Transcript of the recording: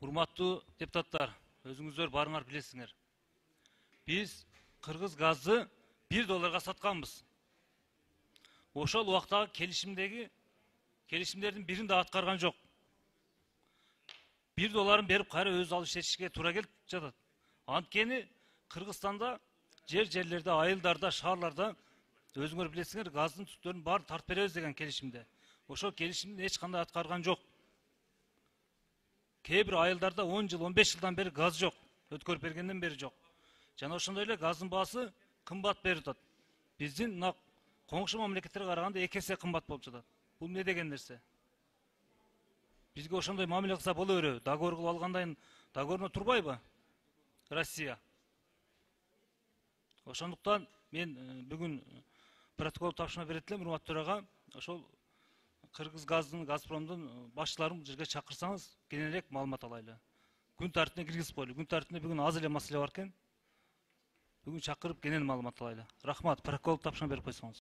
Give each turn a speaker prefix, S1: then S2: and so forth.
S1: Урматтуу депутаттар, өзүңүздөр барыңар билесиңер. Биз кыргыз газды $1 сатканбыз. Ошол убактагы келишимдердин бирин да аткарган жок. $1 берип кайра өз алып иштетишке туура келип жатат. Анткени Кыргызстанда жерлерде, айылдарда, шаарларда өзүңөр билесиңер, газдын түтүктөрүн баарын тартып беребиз деген келишимде. Ошол келишимди эч кандай аткарган жок. Кээ бир айылдарда 10 жыл, 15 жылдан бери газ жок. Өткөрүп бергенден бери жок. Жана ошондой эле газдын баасы кымбат берип атат. Биздин мына коңшу мамлекеттерге караганда 2 эсе кымбат болуп жатат. Бул эмне деген нерсе? Бизге ошондой мамиле кылса боло береби? Договор кылып алгандан договоруна турбайбы Россия? Ошондуктан мен бүгүн протокол тапшырма берет элем, урматтуу төрага. Ошол Кыргыз газдын, Газпромдун башчыларын бул жерге чакырсаңыз, кененирээк маалымат алайлы. Күн тартибине киргизип койлу. Күн тартибинде бүгүн аз эле маселе бар экен. Бүгүн чакырып кенен маалымат алайлы. Рахмат, протокол тапшырма берип койсоңуз.